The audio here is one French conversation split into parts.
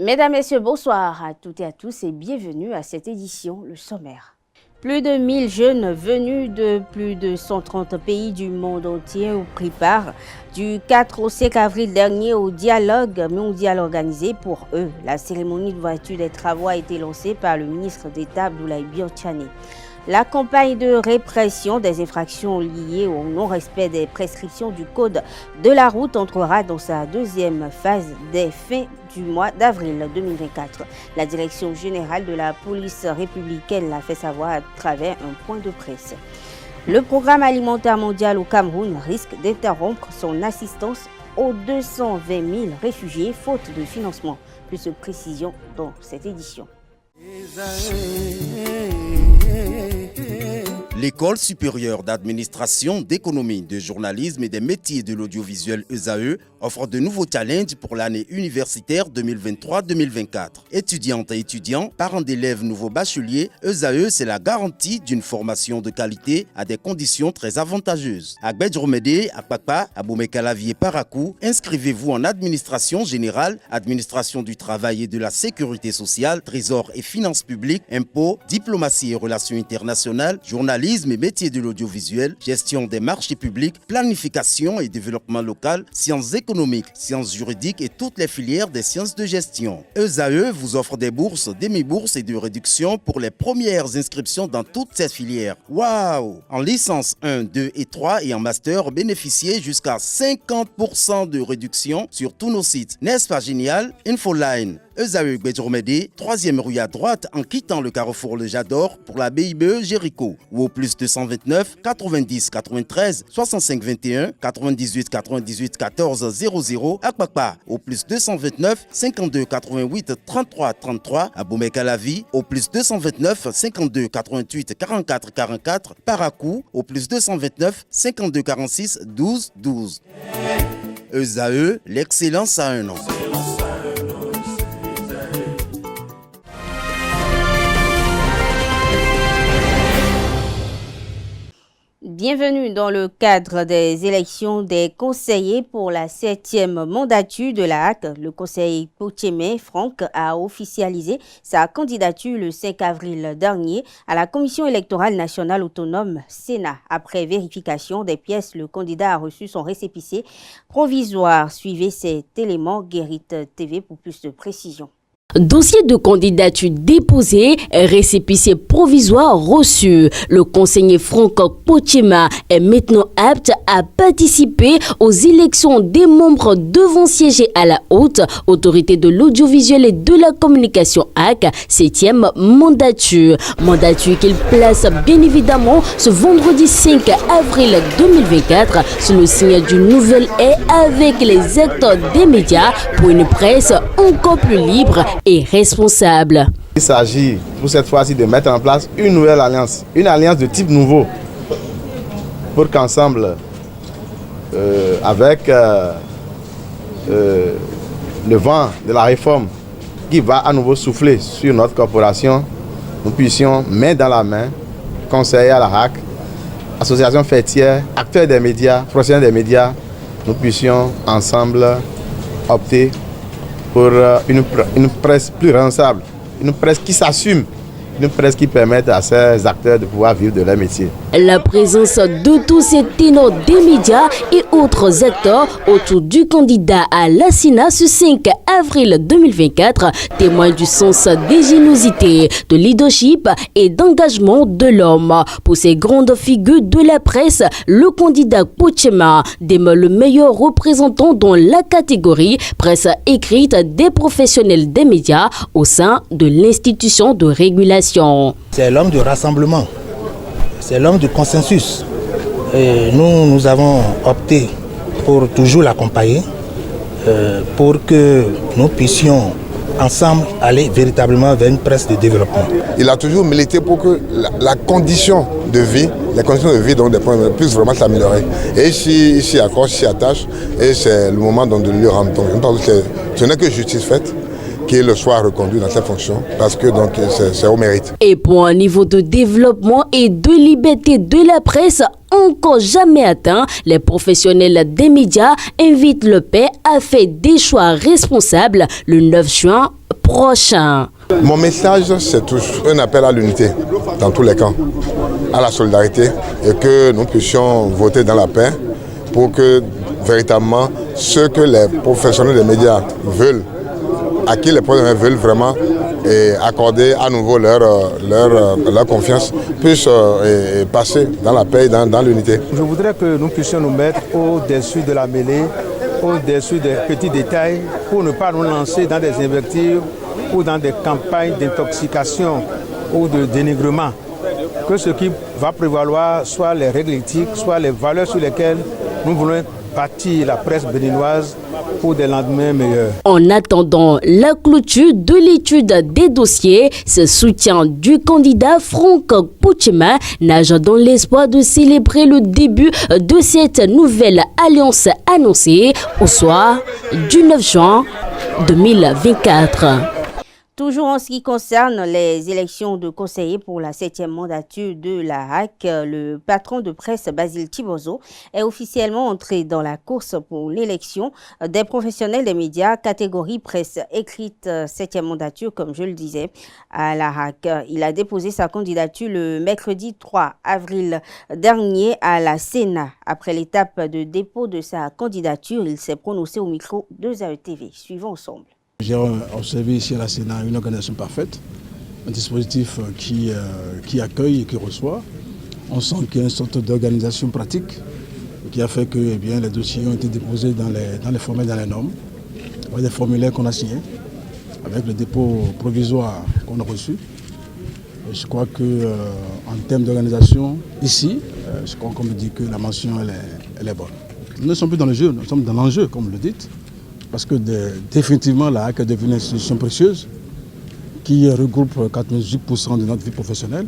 Mesdames, Messieurs, bonsoir à toutes et à tous et bienvenue à cette édition, le sommaire. Plus de 1000 jeunes venus de plus de 130 pays du monde entier ont pris part du 4 au 5 avril dernier au dialogue mondial organisé pour eux. La cérémonie d'ouverture des travaux a été lancée par le ministre d'État Abdoulaye Bianchane. La campagne de répression des infractions liées au non-respect des prescriptions du Code de la route entrera dans sa deuxième phase dès fin du mois d'avril 2024. La Direction générale de la police républicaine l'a fait savoir à travers un point de presse. Le programme alimentaire mondial au Cameroun risque d'interrompre son assistance aux 220 000 réfugiés faute de financement. Plus de précision dans cette édition. L'École supérieure d'administration, d'économie, de journalisme et des métiers de l'audiovisuel ESAE offre de nouveaux challenges pour l'année universitaire 2023-2024. Étudiantes et étudiants, parents d'élèves nouveaux bacheliers, ESAE, c'est la garantie d'une formation de qualité à des conditions très avantageuses. À Gbedjromede, à Kpakpa, à Boumekalavi et Parakou, inscrivez-vous en administration générale, administration du travail et de la sécurité sociale, trésor et finances publiques, impôts, diplomatie et relations internationales, journalisme et métiers de l'audiovisuel, gestion des marchés publics, planification et développement local, sciences économiques, sciences juridiques et toutes les filières des sciences de gestion. ESAE vous offre des bourses, demi-bourses et de réductions pour les premières inscriptions dans toutes ces filières. Waouh! En licence 1, 2 et 3 et en master, bénéficiez jusqu'à 50% de réduction sur tous nos sites. N'est-ce pas génial? Infoline. ESAE Gbedjromede, 3e rue à droite en quittant le carrefour Le Jador pour la BIBE Jéricho ou au plus 229 90 93 65 21 98 98 14 00 à Kpakpa au plus 229 52 88 33 33 à Boumekalavi au plus 229 52 88 44 44 Parakou au plus 229 52 46 12 12. ESAE, l'excellence à un nom. Bienvenue dans le cadre des élections des conseillers pour la 7e mandature de la HAC. Le conseiller Potiemé Franck a officialisé sa candidature le 5 avril dernier à la Commission électorale nationale autonome Sénat. Après vérification des pièces, le candidat a reçu son récépissé provisoire. Suivez cet élément Guérit TV pour plus de précision. Dossier de candidature déposé, récépissé provisoire reçu. Le conseiller Franck Potiema est maintenant apte à participer aux élections des membres devant siéger à la haute autorité de l'audiovisuel et de la communication HAC, 7e mandature. Mandature qu'il place bien évidemment ce vendredi 5 avril 2024 sous le signe d'une nouvelle ère avec les acteurs des médias pour une presse encore plus libre et responsable. Il s'agit pour cette fois-ci de mettre en place une nouvelle alliance, une alliance de type nouveau, pour qu'ensemble, avec le vent de la réforme qui va à nouveau souffler sur notre corporation, nous puissions, main dans la main, conseiller à la HAC, association fêtière, acteurs des médias, professionnels des médias, nous puissions ensemble opter pour une presse plus responsable, une presse qui s'assume, une presse qui permette à ces acteurs de pouvoir vivre de leur métier. La présence de tous ces ténors des médias et autres acteurs autour du candidat à la Sénat ce 5 avril 2024 témoigne du sens d'ingéniosité, de leadership et d'engagement de l'homme. Pour ces grandes figures de la presse, le candidat Potiema demeure le meilleur représentant dans la catégorie presse écrite des professionnels des médias au sein de l'institution de régulation. C'est l'homme du rassemblement, c'est l'homme du consensus. Et nous avons opté pour toujours l'accompagner, pour que nous puissions ensemble aller véritablement vers une presse de développement. Il a toujours milité pour que la condition de vie, les conditions de vie donc, des problèmes puissent vraiment s'améliorer. Et ici, il s'y accroche, il s'y attache, et c'est le moment de lui rendre. Donc, ce n'est que justice faite qu'il soit reconduit dans cette fonction parce que donc c'est au mérite. Et pour un niveau de développement et de liberté de la presse encore jamais atteint, les professionnels des médias invitent le paix à faire des choix responsables le 9 juin prochain. Mon message, c'est un appel à l'unité dans tous les camps, à la solidarité et que nous puissions voter dans la paix pour que véritablement ceux que les professionnels des médias veulent, à qui les professionnels veulent vraiment accorder à nouveau leur confiance, puissent passer dans la paix et dans l'unité. Je voudrais que nous puissions nous mettre au-dessus de la mêlée, au-dessus des petits détails, pour ne pas nous lancer dans des invectives ou dans des campagnes d'intoxication ou de dénigrement. Que ce qui va prévaloir soit les règles éthiques, soit les valeurs sur lesquelles nous voulons bâtir la presse béninoise pour des lendemains meilleurs. En attendant la clôture de l'étude des dossiers, ce soutien du candidat Franck Pochema nage dans l'espoir de célébrer le début de cette nouvelle alliance annoncée au soir du 9 juin 2024. Toujours en ce qui concerne les élections de conseillers pour la 7e mandature de la RAC, le patron de presse Basile Thibozo est officiellement entré dans la course pour l'élection des professionnels des médias catégorie presse écrite 7e mandature, comme je le disais, à la RAC. Il a déposé sa candidature le mercredi 3 avril dernier à la Sénat. Après l'étape de dépôt de sa candidature, il s'est prononcé au micro de ZAE TV. Suivons ensemble. J'ai observé ici à la Sénat une organisation parfaite, un dispositif qui accueille et qui reçoit. On sent qu'il y a une sorte d'organisation pratique qui a fait que les dossiers ont été déposés dans les formats, dans les normes, avec des formulaires qu'on a signés, avec le dépôt provisoire qu'on a reçu. Et je crois qu'en termes d'organisation, ici, je crois qu'on me dit que la mention elle est bonne. Nous ne sommes plus dans le jeu, nous sommes dans l'enjeu, comme vous le dites. Parce que définitivement, la RAC est devenue une institution précieuse qui regroupe 98% de notre vie professionnelle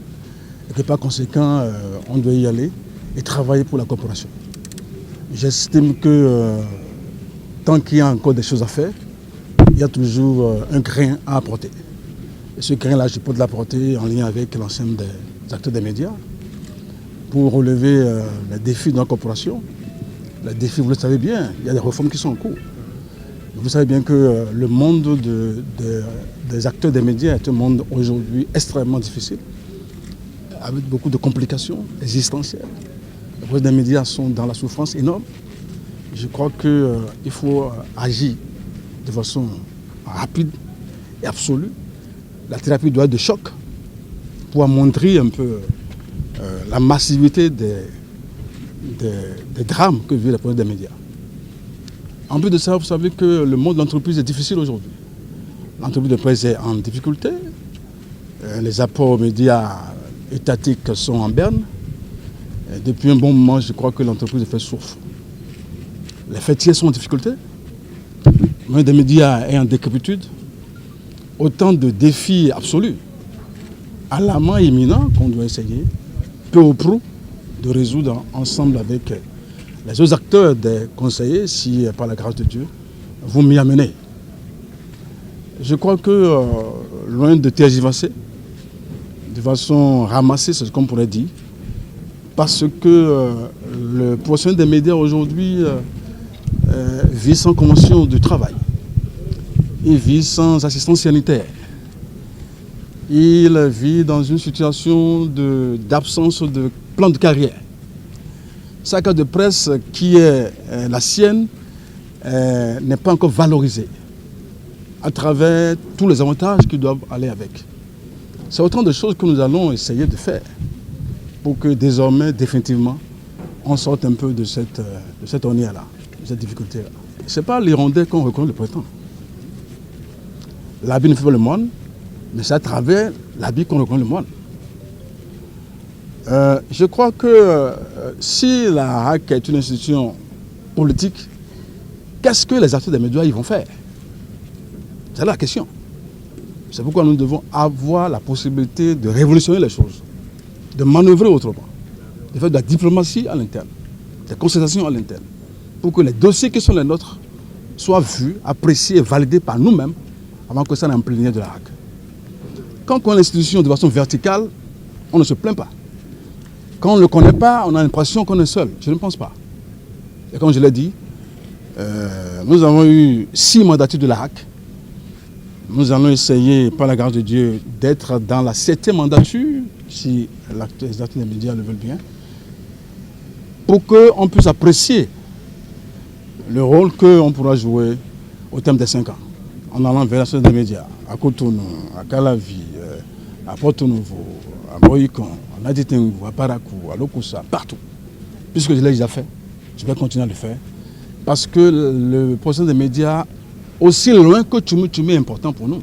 et que par conséquent, on doit y aller et travailler pour la corporation. J'estime que tant qu'il y a encore des choses à faire, il y a toujours un grain à apporter. Et ce grain-là, je peux l'apporter en lien avec l'ensemble des acteurs des médias pour relever les défis de la corporation. Les défis, vous le savez bien, il y a des réformes qui sont en cours. Vous savez bien que le monde des acteurs des médias est un monde aujourd'hui extrêmement difficile, avec beaucoup de complications existentielles. Les professionnels des médias sont dans la souffrance énorme. Je crois qu'il faut agir de façon rapide et absolue. La thérapie doit être de choc pour montrer un peu la massivité des drames que vivent les professionnels des médias. En plus de ça, vous savez que le monde de l'entreprise est difficile aujourd'hui. L'entreprise de presse est en difficulté. Les apports aux médias étatiques sont en berne. Et depuis un bon moment, je crois que l'entreprise de presse souffre. Les fêtiers sont en difficulté. Le monde des médias est en décrépitude. Autant de défis absolus, alarmants et imminents qu'on doit essayer, peu ou prou, de résoudre ensemble avec les autres acteurs des conseillers, si par la grâce de Dieu, vous m'y amenez. Je crois que, loin de tergiverser, de façon ramassée, c'est ce qu'on pourrait dire, parce que le professionnel des médias aujourd'hui vit sans convention de travail, il vit sans assistance sanitaire, il vit dans une situation d'absence de plan de carrière. Sa carte de presse qui est la sienne n'est pas encore valorisée à travers tous les avantages qui doivent aller avec. C'est autant de choses que nous allons essayer de faire pour que désormais, définitivement, on sorte un peu de cette ornière-là, de cette difficulté-là. Ce n'est pas l'Irondais qu'on reconnaît le printemps. L'habit ne fait pas le moine, mais c'est à travers l'habit qu'on reconnaît le moine. Je crois que si la RAC est une institution politique, qu'est-ce que les acteurs des médias ils vont faire? C'est la question. C'est pourquoi nous devons avoir la possibilité de révolutionner les choses, de manœuvrer autrement, de faire de la diplomatie à l'interne, des concertations à l'interne, pour que les dossiers qui sont les nôtres soient vus, appréciés et validés par nous-mêmes avant que ça n'ait en plénière de la RAC. Quand on a l'institution de façon verticale, on ne se plaint pas. Quand on ne le connaît pas, on a l'impression qu'on est seul. Je ne pense pas. Et comme je l'ai dit, nous avons eu 6 mandatures de la RAC. Nous allons essayer, par la grâce de Dieu, d'être dans la 7e mandature, si les acteurs des médias le veulent bien, pour qu'on puisse apprécier le rôle qu'on pourra jouer au terme des 5 ans, en allant vers la société des médias, à Cotonou, à Calavi, à Porto-Nouveau, à Moïcon, à Naditengu, à Parakou, à Lokusa, partout. Puisque je l'ai déjà fait, je vais continuer à le faire. Parce que le processus des médias, aussi loin que Tchoumi est important pour nous.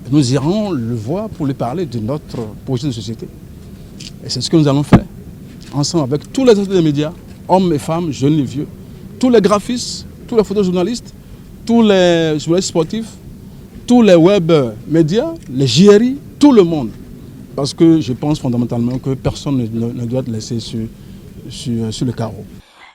Nous irons le voir pour lui parler de notre projet de société. Et c'est ce que nous allons faire, ensemble avec tous les acteurs des médias, hommes et femmes, jeunes et vieux, tous les graphistes, tous les photojournalistes, tous les journalistes sportifs, tous les web médias, les JRI, tout le monde. Parce que je pense fondamentalement que personne ne doit être laissé sur le carreau.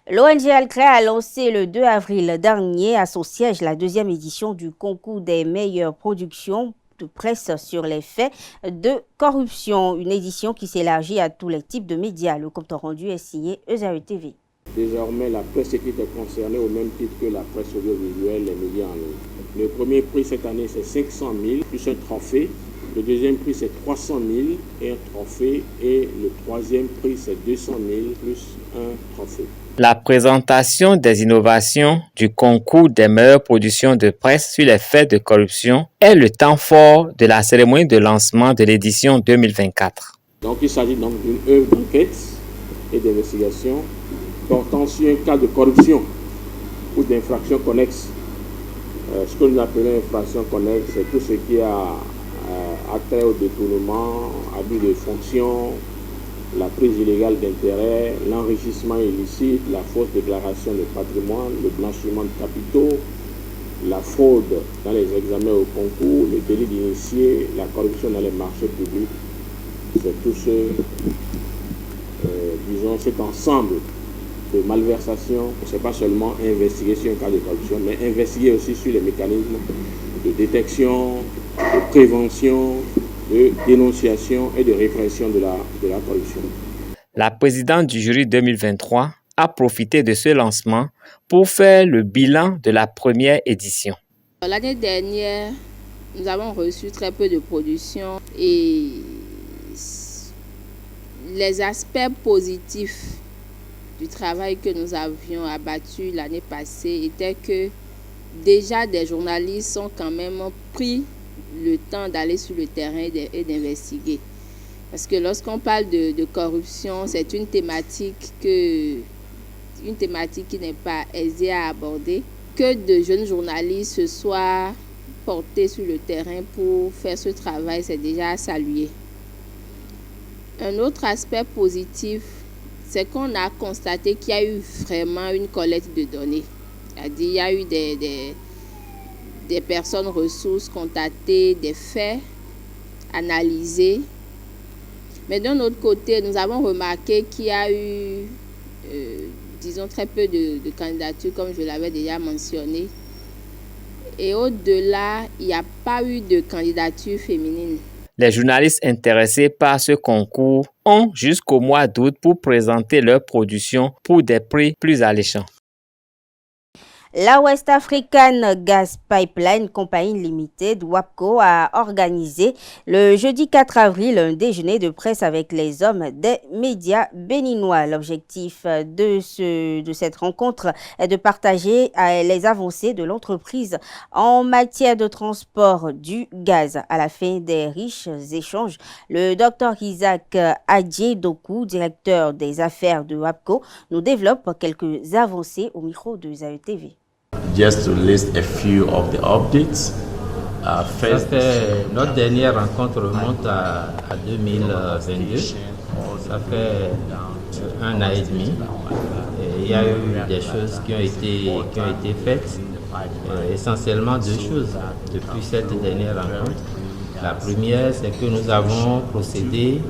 L'ONG Al-Crea a lancé le 2 avril dernier à son siège la 2e édition du concours des meilleures productions de presse sur les faits de corruption. Une édition qui s'élargit à tous les types de médias. Le compte rendu est signé ESAE TV. Désormais, la presse écrite est concernée au même titre que la presse audiovisuelle, les médias en ligne. Le premier prix cette année, c'est 500 000 plus un trophée. Le deuxième prix, c'est 300 000 et un trophée. Et le troisième prix, c'est 200 000 plus un trophée. La présentation des innovations du concours des meilleures productions de presse sur les faits de corruption est le temps fort de la cérémonie de lancement de l'édition 2024. Donc il s'agit donc d'une œuvre d'enquête et d'investigation portant sur un cas de corruption ou d'infraction connexe. Ce que nous appelons infraction connexe, c'est tout ce qui a trait au détournement, abus de fonction, la prise illégale d'intérêt, l'enrichissement illicite, la fausse déclaration de patrimoine, le blanchiment de capitaux, la fraude dans les examens au concours, le délit d'initié, la corruption dans les marchés publics. C'est tout cet ensemble de malversations. Ce n'est pas seulement investiguer sur un cas de corruption, mais investiguer aussi sur les mécanismes de détection, de prévention, de dénonciation et de répression de la corruption. La présidente du jury 2023 a profité de ce lancement pour faire le bilan de la première édition. L'année dernière, nous avons reçu très peu de production et les aspects positifs du travail que nous avions abattu l'année passée étaient que déjà des journalistes ont quand même pris le temps d'aller sur le terrain et d'investiguer. Parce que lorsqu'on parle de corruption, c'est une thématique qui n'est pas aisée à aborder. Que de jeunes journalistes se soient portés sur le terrain pour faire ce travail, c'est déjà à saluer. Un autre aspect positif, c'est qu'on a constaté qu'il y a eu vraiment une collecte de données. C'est-à-dire qu'il y a eu des personnes ressources contactées, des faits analysés. Mais d'un autre côté, nous avons remarqué qu'il y a eu, disons, très peu de candidatures, comme je l'avais déjà mentionné. Et au-delà, il n'y a pas eu de candidature féminine. Les journalistes intéressés par ce concours ont jusqu'au mois d'août pour présenter leur production pour des prix plus alléchants. La West African Gas Pipeline Company Limited, WAPCO, a organisé le jeudi 4 avril un déjeuner de presse avec les hommes des médias béninois. L'objectif de cette rencontre est de partager les avancées de l'entreprise en matière de transport du gaz. À la fin des riches échanges, le Dr Isaac Adjedoku, directeur des affaires de WAPCO, nous développe quelques avancées au micro de ESAE TV. Just to list a few of the updates. Notre dernière rencontre remonte à 2022. Ça fait 1 an et demi. Et il y a eu des choses qui ont été faites. Essentiellement 2 choses depuis cette dernière rencontre. La première, c'est que nous avons procédé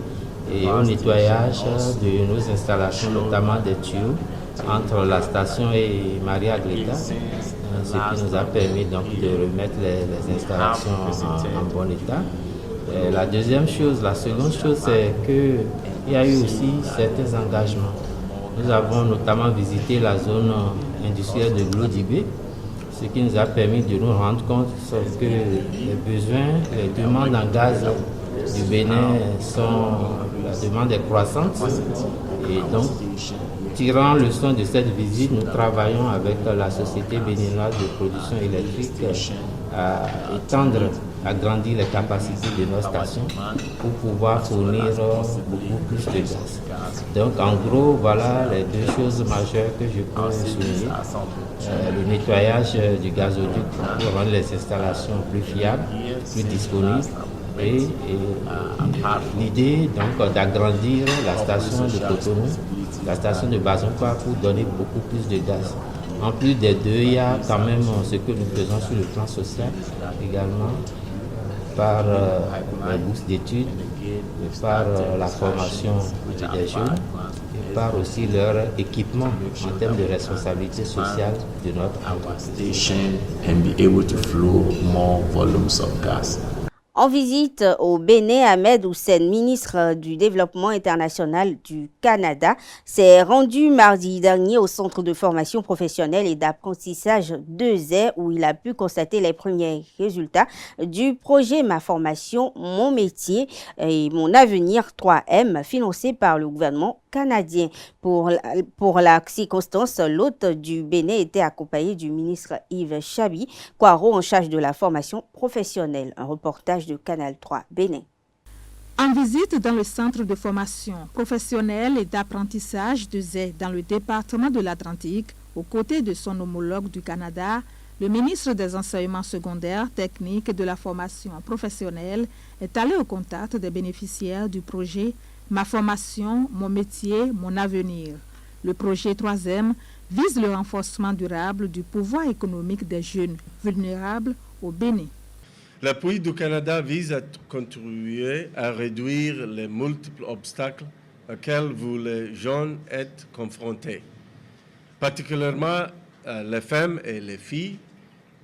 au nettoyage de nos installations, notamment des tuyaux entre la station et Maria Gleda, ce qui nous a permis donc de remettre les installations en bon état. La seconde chose, c'est qu'il y a eu aussi certains engagements. Nous avons notamment visité la zone industrielle de Glodibé. Ce qui nous a permis de nous rendre compte que les besoins, les demandes en gaz du Bénin la demande est croissante. Et donc, tirant leçon de cette visite, nous travaillons avec la Société béninoise de production électrique à étendre, à grandir les capacités de nos stations pour pouvoir fournir beaucoup plus de gaz. Donc en gros, voilà les deux choses majeures que je peux souligner. Le nettoyage du gazoduc pour rendre les installations plus fiables, plus disponibles. Et l'idée donc d'agrandir la station de Cotonou, la station de Bazonkoa pour donner beaucoup plus de gaz. En plus des deux, il y a quand même ce que nous faisons sur le plan social également, par les bourses d'études, par la formation des jeunes, et par aussi leur équipement en termes de responsabilité sociale de notre entreprise. En visite au Bénin, Ahmed Hussein, ministre du Développement international du Canada, s'est rendu mardi dernier au Centre de formation professionnelle et d'apprentissage 2E où il a pu constater les premiers résultats du projet Ma formation, mon métier et mon avenir 3M financé par le gouvernement canadien. Pour la circonstance, l'hôte du Bénin était accompagné du ministre Yves Chabi, Kwaro en charge de la formation professionnelle. Un reportage de Canal 3 Bénin. En visite dans le centre de formation professionnelle et d'apprentissage de Zé dans le département de l'Atlantique, aux côtés de son homologue du Canada, le ministre des Enseignements secondaires, techniques et de la formation professionnelle est allé au contact des bénéficiaires du projet Ma formation, mon métier, mon avenir. Le projet 3M vise le renforcement durable du pouvoir économique des jeunes vulnérables au Bénin. L'appui du Canada vise à contribuer à réduire les multiples obstacles auxquels vous, les jeunes, êtes confrontés, particulièrement les femmes et les filles,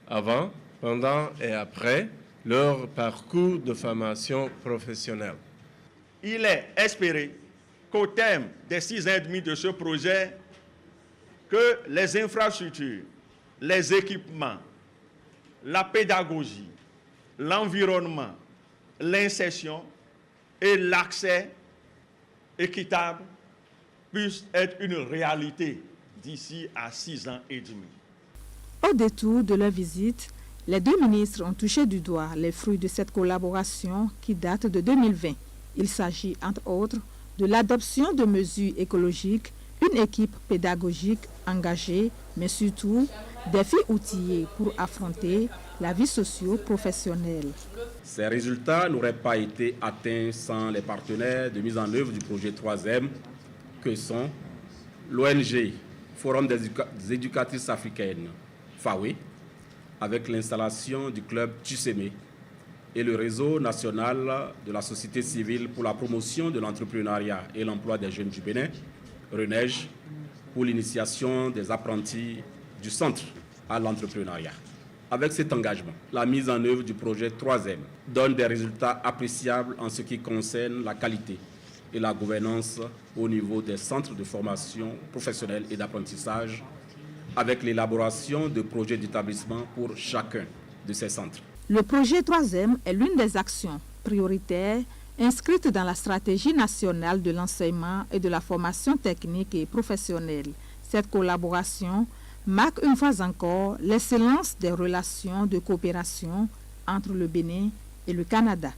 avant, pendant et après leur parcours de formation professionnelle. Il est espéré qu'au terme des 6 ans et demi de ce projet, que les infrastructures, les équipements, la pédagogie, l'environnement, l'insertion et l'accès équitable puissent être une réalité d'ici à 6 ans et demi. Au détour de leur visite, les deux ministres ont touché du doigt les fruits de cette collaboration qui date de 2020. Il s'agit, entre autres, de l'adoption de mesures écologiques, une équipe pédagogique engagée, mais surtout des filles outillées pour affronter la vie socio-professionnelle. Ces résultats n'auraient pas été atteints sans les partenaires de mise en œuvre du projet 3M que sont l'ONG Forum des éducatrices africaines, FAWE, avec l'installation du club Tchussémé, et le réseau national de la société civile pour la promotion de l'entrepreneuriat et l'emploi des jeunes du Bénin, RENEJ, pour l'initiation des apprentis du centre à l'entrepreneuriat. Avec cet engagement, la mise en œuvre du projet 3M donne des résultats appréciables en ce qui concerne la qualité et la gouvernance au niveau des centres de formation professionnelle et d'apprentissage, avec l'élaboration de projets d'établissement pour chacun de ces centres. Le projet 3M est l'une des actions prioritaires inscrites dans la stratégie nationale de l'enseignement et de la formation technique et professionnelle. Cette collaboration marque une fois encore l'excellence des relations de coopération entre le Bénin et le Canada.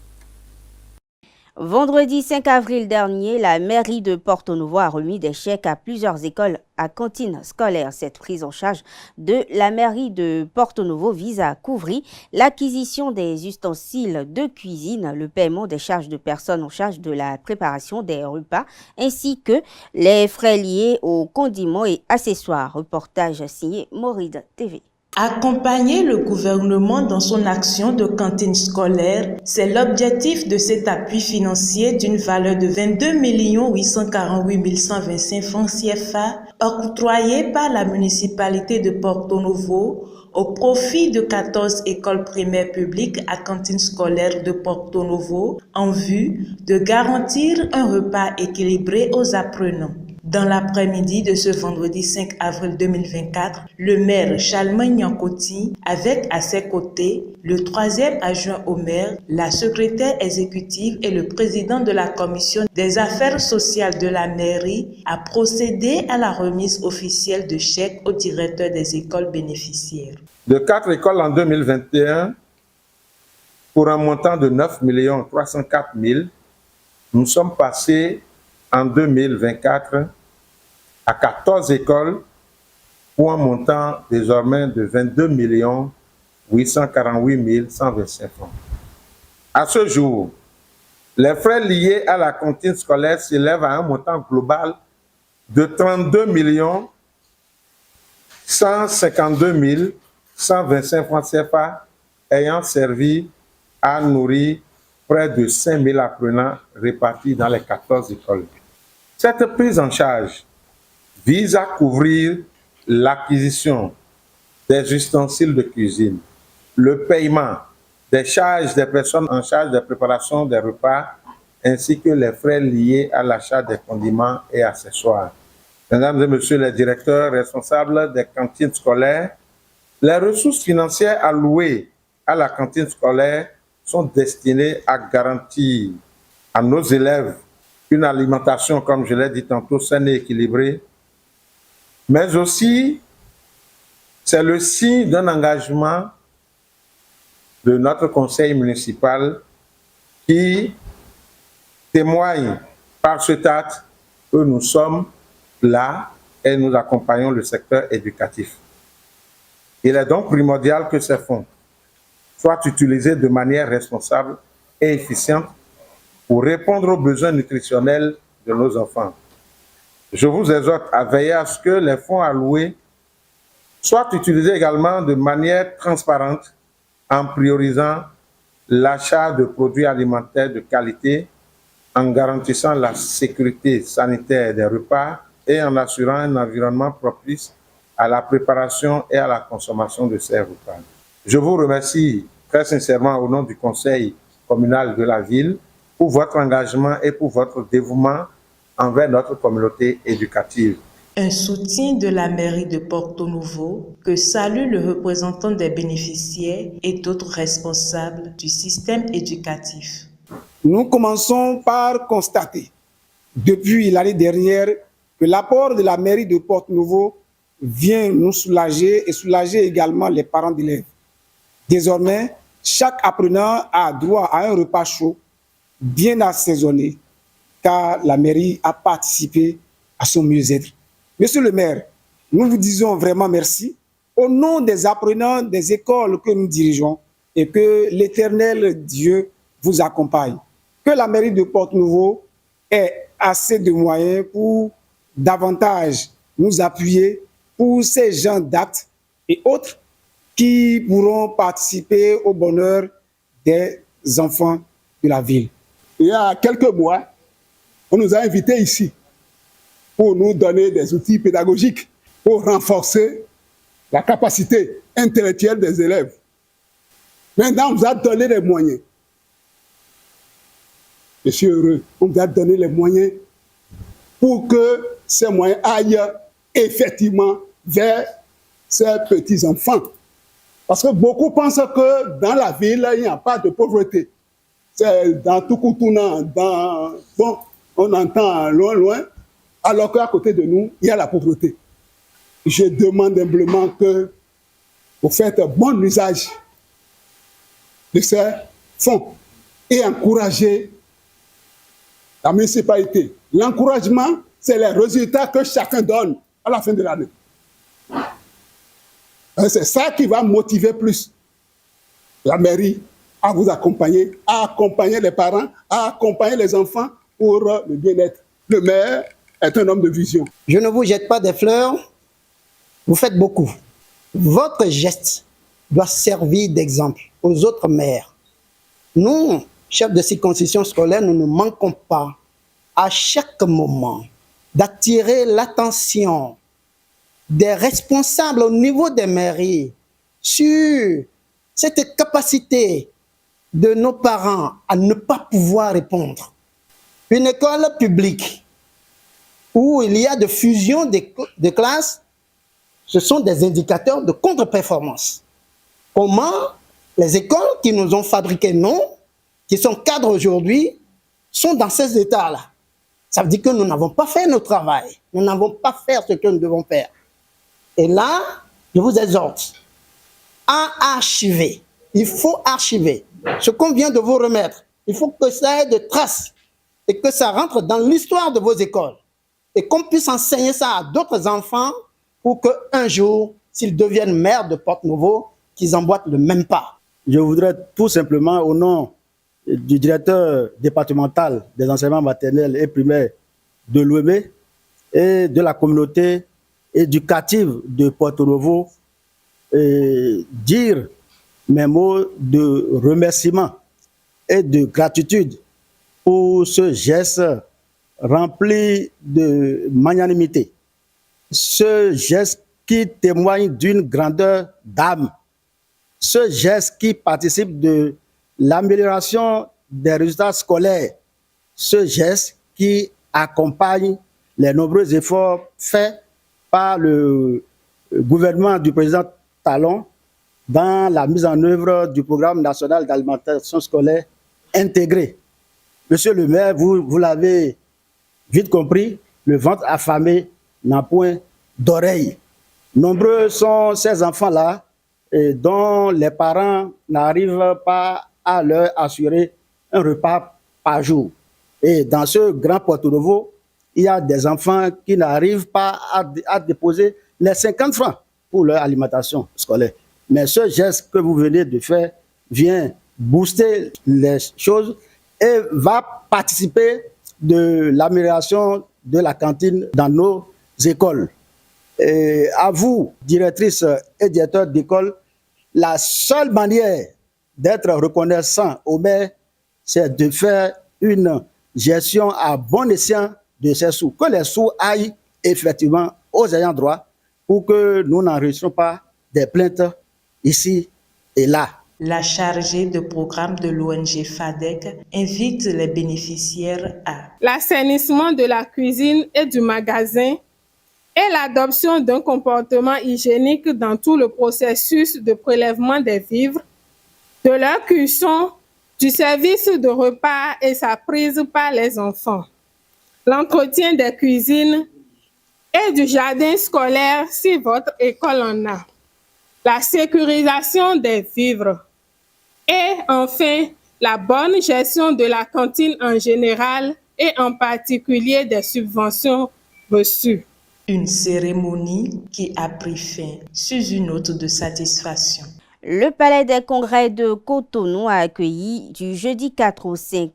Vendredi 5 avril dernier, la mairie de Porto-Novo a remis des chèques à plusieurs écoles à cantine scolaire. Cette prise en charge de la mairie de Porto-Novo vise à couvrir l'acquisition des ustensiles de cuisine, le paiement des charges de personnes en charge de la préparation des repas, ainsi que les frais liés aux condiments et accessoires. Reportage signé Moride TV. Accompagner le gouvernement dans son action de cantine scolaire, c'est l'objectif de cet appui financier d'une valeur de 22 848 125 francs CFA octroyé par la municipalité de Porto-Novo au profit de 14 écoles primaires publiques à cantine scolaire de Porto-Novo en vue de garantir un repas équilibré aux apprenants. Dans l'après-midi de ce vendredi 5 avril 2024, le maire Chalmin Nyankoti, avec à ses côtés le 3e adjoint au maire, la secrétaire exécutive et le président de la commission des affaires sociales de la mairie, a procédé à la remise officielle de chèques aux directeurs des écoles bénéficiaires. De 4 écoles en 2021, pour un montant de 9 304 000, nous sommes passés en 2024 à 14 écoles pour un montant désormais de 22 848 125 francs. À ce jour, les frais liés à la cantine scolaire s'élèvent à un montant global de 32 152 125 francs CFA, ayant servi à nourrir près de 5 000 apprenants répartis dans les 14 écoles. Cette prise en charge vise à couvrir l'acquisition des ustensiles de cuisine, le paiement des charges des personnes en charge de préparation des repas, ainsi que les frais liés à l'achat des condiments et accessoires. Mesdames et messieurs les directeurs responsables des cantines scolaires, les ressources financières allouées à la cantine scolaire sont destinées à garantir à nos élèves une alimentation, comme je l'ai dit tantôt, saine et équilibrée, mais aussi c'est le signe d'un engagement de notre conseil municipal qui témoigne par cet acte que nous sommes là et nous accompagnons le secteur éducatif. Il est donc primordial que ces fonds soient utilisés de manière responsable et efficiente pour répondre aux besoins nutritionnels de nos enfants. Je vous exhorte à veiller à ce que les fonds alloués soient utilisés également de manière transparente en priorisant l'achat de produits alimentaires de qualité, en garantissant la sécurité sanitaire des repas et en assurant un environnement propice à la préparation et à la consommation de ces repas. Je vous remercie très sincèrement au nom du conseil communal de la ville pour votre engagement et pour votre dévouement envers notre communauté éducative. Un soutien de la mairie de Porto Novo que salue le représentant des bénéficiaires et d'autres responsables du système éducatif. Nous commençons par constater, depuis l'année dernière, que l'apport de la mairie de Porto Novo vient nous soulager et soulager également les parents d'élèves. Désormais, chaque apprenant a droit à un repas chaud, bien assaisonné, car la mairie a participé à son mieux-être. Monsieur le maire, nous vous disons vraiment merci au nom des apprenants des écoles que nous dirigeons et que l'Éternel Dieu vous accompagne. Que la mairie de Porto Novo ait assez de moyens pour davantage nous appuyer pour ces gens d'actes et autres qui pourront participer au bonheur des enfants de la ville. Il y a quelques mois, on nous a invités ici pour nous donner des outils pédagogiques pour renforcer la capacité intellectuelle des élèves. Maintenant, on nous a donné les moyens. Je suis heureux. On nous a donné les moyens pour que ces moyens aillent effectivement vers ces petits-enfants. Parce que beaucoup pensent que dans la ville, il n'y a pas de pauvreté. C'est dans Tukutuna, bon, on entend loin, alors qu'à côté de nous, il y a la pauvreté. Je demande humblement que vous faites bon usage de ces fonds et encouragez la municipalité. L'encouragement, c'est les résultats que chacun donne à la fin de l'année. C'est ça qui va motiver plus la mairie à vous accompagner, à accompagner les parents, à accompagner les enfants pour le bien-être. Le maire est un homme de vision. Je ne vous jette pas des fleurs, vous faites beaucoup. Votre geste doit servir d'exemple aux autres maires. Nous, chefs de circonscription scolaire, nous ne manquons pas à chaque moment d'attirer l'attention des responsables au niveau des mairies sur cette capacité de nos parents à ne pas pouvoir répondre. Une école publique où il y a de fusion de classes, ce sont des indicateurs de contre-performance. Comment les écoles qui nous ont fabriqués, non, qui sont cadres aujourd'hui, sont dans ces états-là? Ça veut dire que nous n'avons pas fait notre travail. Nous n'avons pas fait ce que nous devons faire. Et là, je vous exhorte à archiver. Il faut archiver ce qu'on vient de vous remettre. Il faut que ça ait de traces et que ça rentre dans l'histoire de vos écoles. Et qu'on puisse enseigner ça à d'autres enfants pour qu'un jour, s'ils deviennent maires de Porte-Nouveau, qu'ils emboîtent le même pas. Je voudrais tout simplement, au nom du directeur départemental des enseignements maternels et primaires de l'OEB et de la communauté éducative de Porte-Nouveau, dire mes mots de remerciement et de gratitude pour ce geste rempli de magnanimité, ce geste qui témoigne d'une grandeur d'âme, ce geste qui participe de l'amélioration des résultats scolaires, ce geste qui accompagne les nombreux efforts faits par le gouvernement du président Talon dans la mise en œuvre du programme national d'alimentation scolaire intégré. Monsieur le maire, vous l'avez vite compris, le ventre affamé n'a point d'oreille. Nombreux sont ces enfants-là dont les parents n'arrivent pas à leur assurer un repas par jour. Et dans ce grand Porte-Nouveau, il y a des enfants qui n'arrivent pas à déposer les 50 francs pour leur alimentation scolaire. Mais ce geste que vous venez de faire vient booster les choses et va participer de l'amélioration de la cantine dans nos écoles. Et à vous, directrices et directeurs d'école, la seule manière d'être reconnaissant au maire, c'est de faire une gestion à bon escient de ces sous. Que les sous aillent effectivement aux ayants droit pour que nous n'enregistrons pas des plaintes ici et là. La chargée de programme de l'ONG FADEC invite les bénéficiaires à l'assainissement de la cuisine et du magasin et l'adoption d'un comportement hygiénique dans tout le processus de prélèvement des vivres, de leur cuisson, du service de repas et sa prise par les enfants, l'entretien des cuisines et du jardin scolaire si votre école en a, la sécurisation des vivres et enfin la bonne gestion de la cantine en général et en particulier des subventions reçues. Une cérémonie qui a pris fin sous une note de satisfaction. Le Palais des Congrès de Cotonou a accueilli du jeudi 4 au 5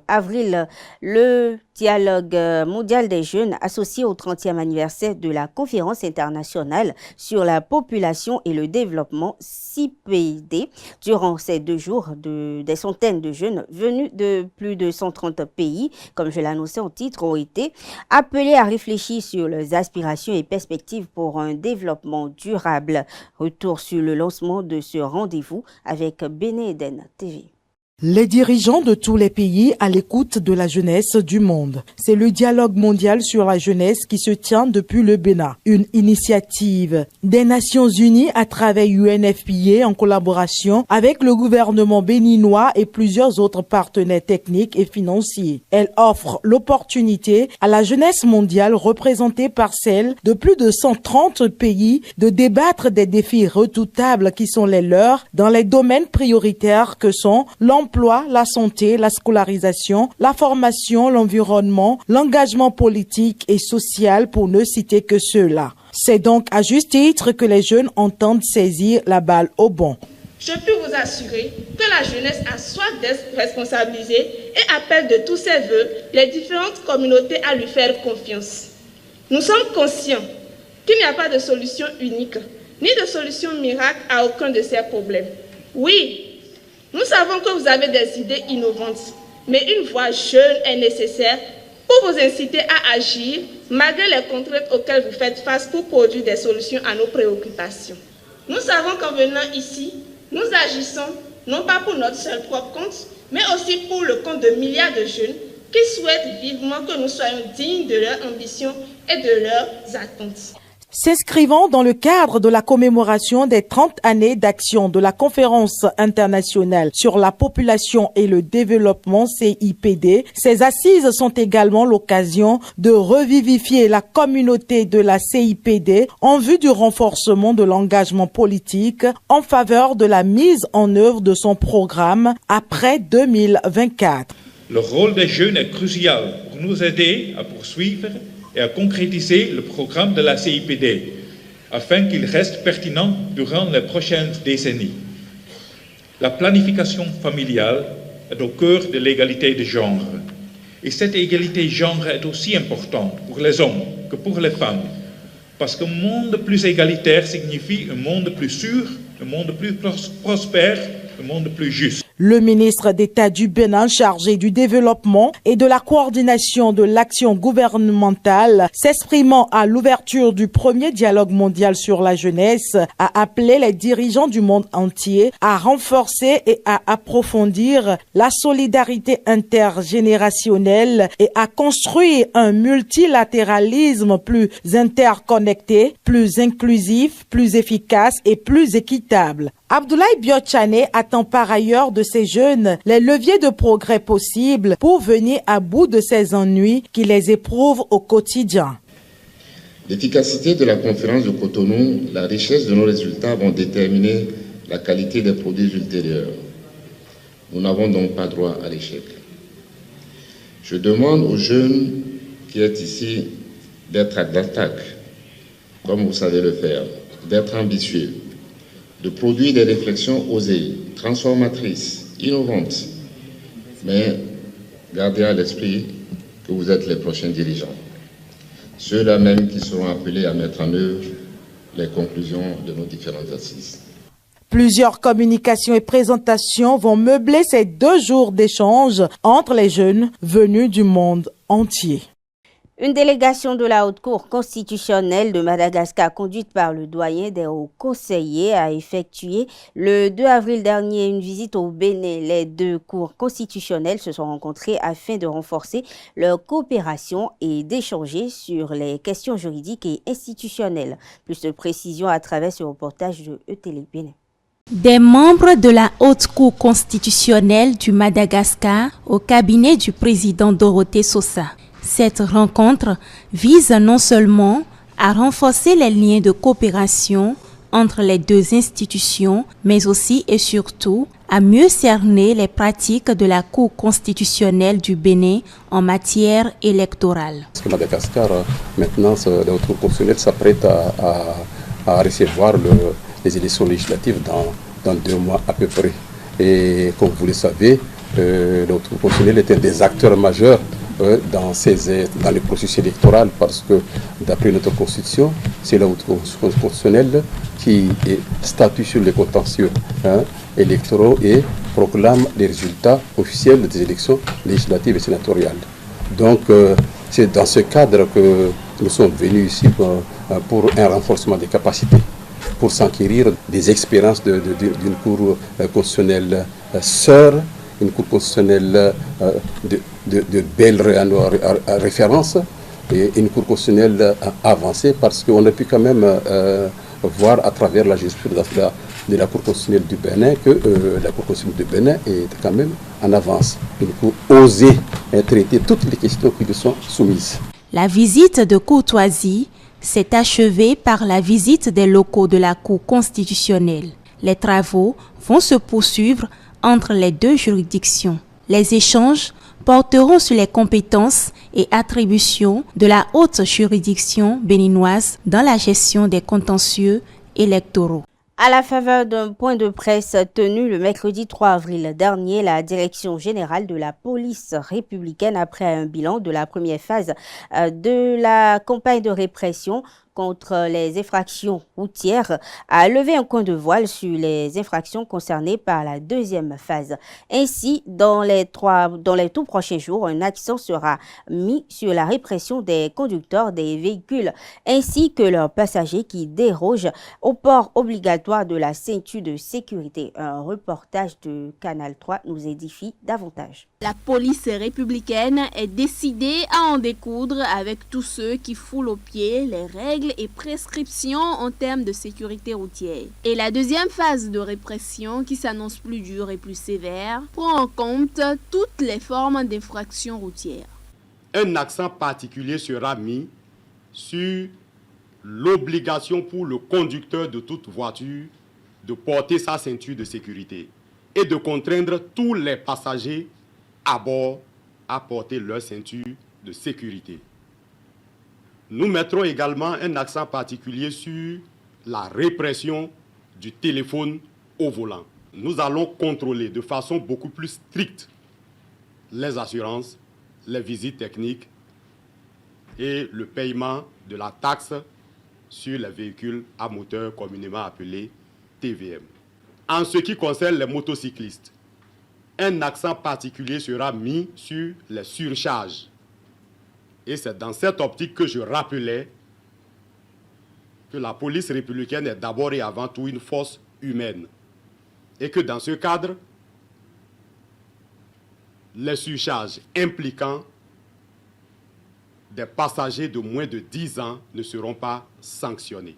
avril le dialogue mondial des jeunes associé au 30e anniversaire de la conférence internationale sur la population et le développement CIPD. Durant ces 2 jours, des centaines de jeunes venus de plus de 130 pays, comme je l'annonçais en titre, ont été appelés à réfléchir sur leurs aspirations et perspectives pour un développement durable. Retour sur le lancement de ce rendez-vous avec Béné Eden TV. Les dirigeants de tous les pays à l'écoute de la jeunesse du monde. C'est le dialogue mondial sur la jeunesse qui se tient depuis le Bénin. Une initiative des Nations Unies à travers UNFPA en collaboration avec le gouvernement béninois et plusieurs autres partenaires techniques et financiers. Elle offre l'opportunité à la jeunesse mondiale représentée par celle de plus de 130 pays de débattre des défis redoutables qui sont les leurs dans les domaines prioritaires que sont l'emploi, la santé, la scolarisation, la formation, l'environnement, l'engagement politique et social pour ne citer que ceux-là. C'est donc à juste titre que les jeunes entendent saisir la balle au bon. Je peux vous assurer que la jeunesse a soif d'être responsabilisée et appelle de tous ses voeux les différentes communautés à lui faire confiance. Nous sommes conscients qu'il n'y a pas de solution unique, ni de solution miracle à aucun de ces problèmes. Oui, nous savons que vous avez des idées innovantes, mais une voix jeune est nécessaire pour vous inciter à agir malgré les contraintes auxquelles vous faites face pour produire des solutions à nos préoccupations. Nous savons qu'en venant ici, nous agissons non pas pour notre seul propre compte, mais aussi pour le compte de milliards de jeunes qui souhaitent vivement que nous soyons dignes de leurs ambitions et de leurs attentes. S'inscrivant dans le cadre de la commémoration des 30 années d'action de la Conférence internationale sur la population et le développement CIPD, ces assises sont également l'occasion de revivifier la communauté de la CIPD en vue du renforcement de l'engagement politique en faveur de la mise en œuvre de son programme après 2024. Le rôle des jeunes est crucial pour nous aider à poursuivre et à concrétiser le programme de la CIPD, afin qu'il reste pertinent durant les prochaines décennies. La planification familiale est au cœur de l'égalité de genre. Et cette égalité de genre est aussi importante pour les hommes que pour les femmes, parce qu'un monde plus égalitaire signifie un monde plus sûr, un monde plus prospère, un monde plus juste. Le ministre d'État du Bénin chargé du développement et de la coordination de l'action gouvernementale, s'exprimant à l'ouverture du premier dialogue mondial sur la jeunesse, a appelé les dirigeants du monde entier à renforcer et à approfondir la solidarité intergénérationnelle et à construire un multilatéralisme plus interconnecté, plus inclusif, plus efficace et plus équitable. Abdoulaye Biotchane attend par ailleurs de ces jeunes les leviers de progrès possibles pour venir à bout de ces ennuis qui les éprouvent au quotidien. L'efficacité de la conférence de Cotonou, la richesse de nos résultats vont déterminer la qualité des produits ultérieurs. Nous n'avons donc pas droit à l'échec. Je demande aux jeunes qui sont ici d'être à l'attaque, comme vous savez le faire, d'être ambitieux, de produire des réflexions osées, transformatrices, innovantes, mais gardez à l'esprit que vous êtes les prochains dirigeants. Ceux-là même qui seront appelés à mettre en œuvre les conclusions de nos différentes assises. Plusieurs communications et présentations vont meubler ces 2 jours d'échange entre les jeunes venus du monde entier. Une délégation de la Haute Cour constitutionnelle de Madagascar, conduite par le doyen des hauts conseillers, a effectué le 2 avril dernier une visite au Bénin. Les 2 cours constitutionnelles se sont rencontrées afin de renforcer leur coopération et d'échanger sur les questions juridiques et institutionnelles. Plus de précisions à travers ce reportage de ETélé Bénin. Des membres de la Haute Cour constitutionnelle du Madagascar au cabinet du président Dorothée Sosa. Cette rencontre vise non seulement à renforcer les liens de coopération entre les 2 institutions, mais aussi et surtout à mieux cerner les pratiques de la Cour constitutionnelle du Bénin en matière électorale. Parce que Madagascar, maintenant, la Haute Cour constitutionnelle s'apprête à recevoir les élections législatives dans 2 mois à peu près. Et comme vous le savez, la Haute Cour constitutionnelle est un des acteurs majeurs dans le processus électoral, parce que d'après notre constitution, c'est la Haute Cour constitutionnelle qui statue sur les contentieux électoraux et proclame les résultats officiels des élections législatives et sénatoriales. Donc c'est dans ce cadre que nous sommes venus ici pour un renforcement des capacités, pour s'enquérir des expériences d'une Cour constitutionnelle sœur, une Cour constitutionnelle de belles références et une Cour constitutionnelle avancée, parce qu'on a pu quand même voir à travers la jurisprudence de la Cour constitutionnelle du Bénin que la Cour constitutionnelle du Bénin est quand même en avance. Une Cour osée traiter toutes les questions qui lui sont soumises. La visite de courtoisie s'est achevée par la visite des locaux de la Cour constitutionnelle. Les travaux vont se poursuivre entre les 2 juridictions. Les échanges porteront sur les compétences et attributions de la haute juridiction béninoise dans la gestion des contentieux électoraux. À la faveur d'un point de presse tenu le mercredi 3 avril dernier, la Direction générale de la police républicaine, après un bilan de la première phase de la campagne de répression contre les infractions routières a levé un coin de voile sur les infractions concernées par la deuxième phase. Ainsi, dans les tout prochains jours, un accent sera mis sur la répression des conducteurs des véhicules ainsi que leurs passagers qui dérogent au port obligatoire de la ceinture de sécurité. Un reportage de Canal 3 nous édifie davantage. La police républicaine est décidée à en découdre avec tous ceux qui foulent aux pieds les règles et prescriptions en termes de sécurité routière. Et la deuxième phase de répression, qui s'annonce plus dure et plus sévère, prend en compte toutes les formes d'infractions routières. Un accent particulier sera mis sur l'obligation pour le conducteur de toute voiture de porter sa ceinture de sécurité et de contraindre tous les passagers à bord à porter leur ceinture de sécurité. Nous mettrons également un accent particulier sur la répression du téléphone au volant. Nous allons contrôler de façon beaucoup plus stricte les assurances, les visites techniques et le paiement de la taxe sur les véhicules à moteur communément appelés TVM. En ce qui concerne les motocyclistes, un accent particulier sera mis sur les surcharges. Et c'est dans cette optique que je rappelais que la police républicaine est d'abord et avant tout une force humaine. Et que dans ce cadre, les surcharges impliquant des passagers de moins de 10 ans ne seront pas sanctionnés.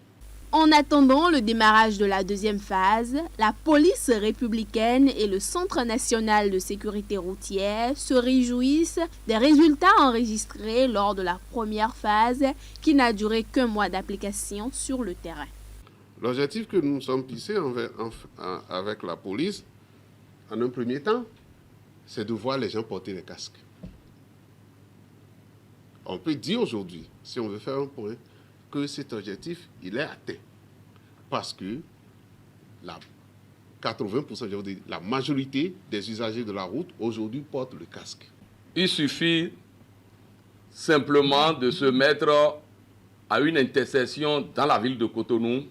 En attendant le démarrage de la deuxième phase, la police républicaine et le Centre national de sécurité routière se réjouissent des résultats enregistrés lors de la première phase qui n'a duré qu'un mois d'application sur le terrain. L'objectif que nous nous sommes fixés avec la police, en un premier temps, c'est de voir les gens porter les casques. On peut dire aujourd'hui, si on veut faire un point, que cet objectif, il est atteint. Parce que 80%, je veux dire, la majorité des usagers de la route aujourd'hui portent le casque. Il suffit simplement de se mettre à une intersection dans la ville de Cotonou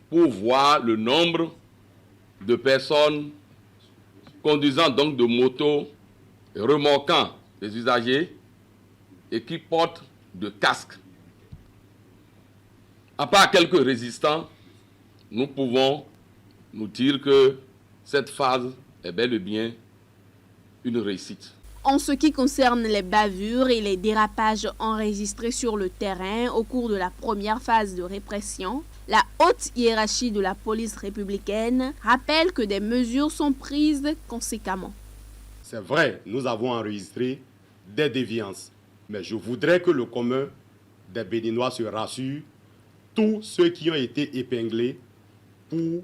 pour voir le nombre de personnes conduisant donc de motos et remorquant les usagers et qui portent de casques. À part quelques résistants, nous pouvons nous dire que cette phase est bel et bien une réussite. En ce qui concerne les bavures et les dérapages enregistrés sur le terrain au cours de la première phase de répression, la haute hiérarchie de la police républicaine rappelle que des mesures sont prises conséquemment. C'est vrai, nous avons enregistré des déviances, mais je voudrais que le commun des Béninois se rassure. Tous ceux qui ont été épinglés pour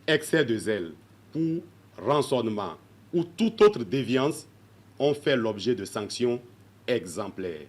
excès de zèle, pour rançonnement ou toute autre déviance ont fait l'objet de sanctions exemplaires.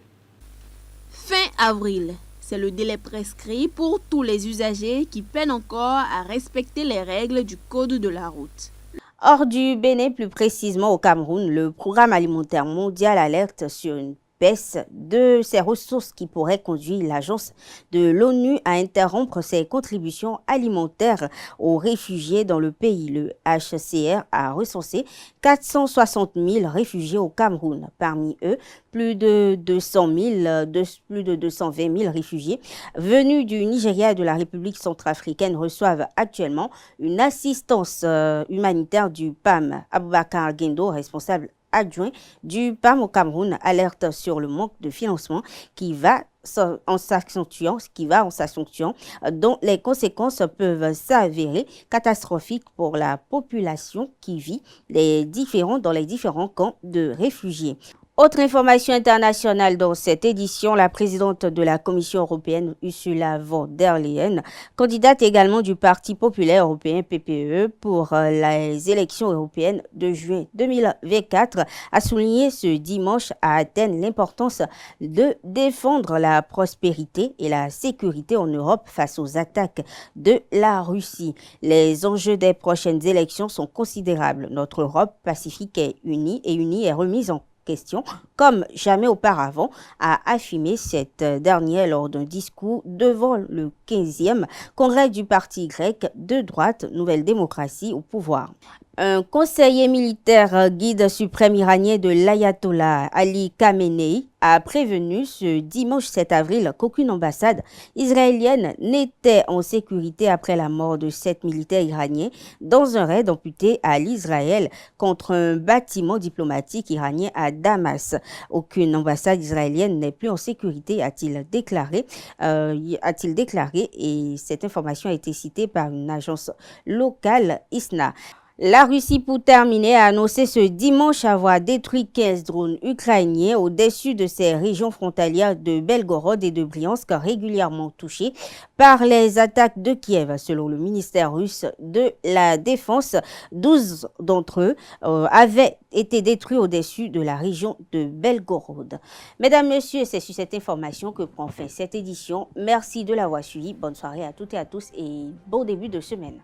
Fin avril, c'est le délai prescrit pour tous les usagers qui peinent encore à respecter les règles du code de la route. Hors du Bénin, plus précisément au Cameroun, le Programme alimentaire mondial alerte sur une baisse de ses ressources qui pourrait conduire l'agence de l'ONU à interrompre ses contributions alimentaires aux réfugiés dans le pays. Le HCR a recensé 460 000 réfugiés au Cameroun. Parmi eux, plus de 220 000 réfugiés venus du Nigeria et de la République centrafricaine reçoivent actuellement une assistance humanitaire du PAM. Aboubakar Gendo, responsable adjoint du PAM au Cameroun, alerte sur le manque de financement qui va en s'accentuant, dont les conséquences peuvent s'avérer catastrophiques pour la population qui vit dans les différents camps de réfugiés. Autre information internationale dans cette édition, la présidente de la Commission européenne, Ursula von der Leyen, candidate également du Parti populaire européen PPE pour les élections européennes de juin 2024, a souligné ce dimanche à Athènes l'importance de défendre la prospérité et la sécurité en Europe face aux attaques de la Russie. Les enjeux des prochaines élections sont considérables. Notre Europe pacifique est unie et remise en question, comme jamais auparavant, a affirmé cette dernière lors d'un discours devant le 15e congrès du parti grec de droite Nouvelle Démocratie au pouvoir. Un conseiller militaire guide suprême iranien de l'ayatollah Ali Khamenei a prévenu ce dimanche 7 avril qu'aucune ambassade israélienne n'était en sécurité après la mort de 7 militaires iraniens dans un raid amputé à l'Israël contre un bâtiment diplomatique iranien à Damas. Aucune ambassade israélienne n'est plus en sécurité, a-t-il déclaré. Et cette information a été citée par une agence locale, ISNA. La Russie, pour terminer, a annoncé ce dimanche avoir détruit 15 drones ukrainiens au-dessus de ses régions frontalières de Belgorod et de Briansk, régulièrement touchées par les attaques de Kiev. Selon le ministère russe de la Défense, 12 d'entre eux avaient été détruits au-dessus de la région de Belgorod. Mesdames, Messieurs, c'est sur cette information que prend fin cette édition. Merci de l'avoir suivi. Bonne soirée à toutes et à tous et bon début de semaine.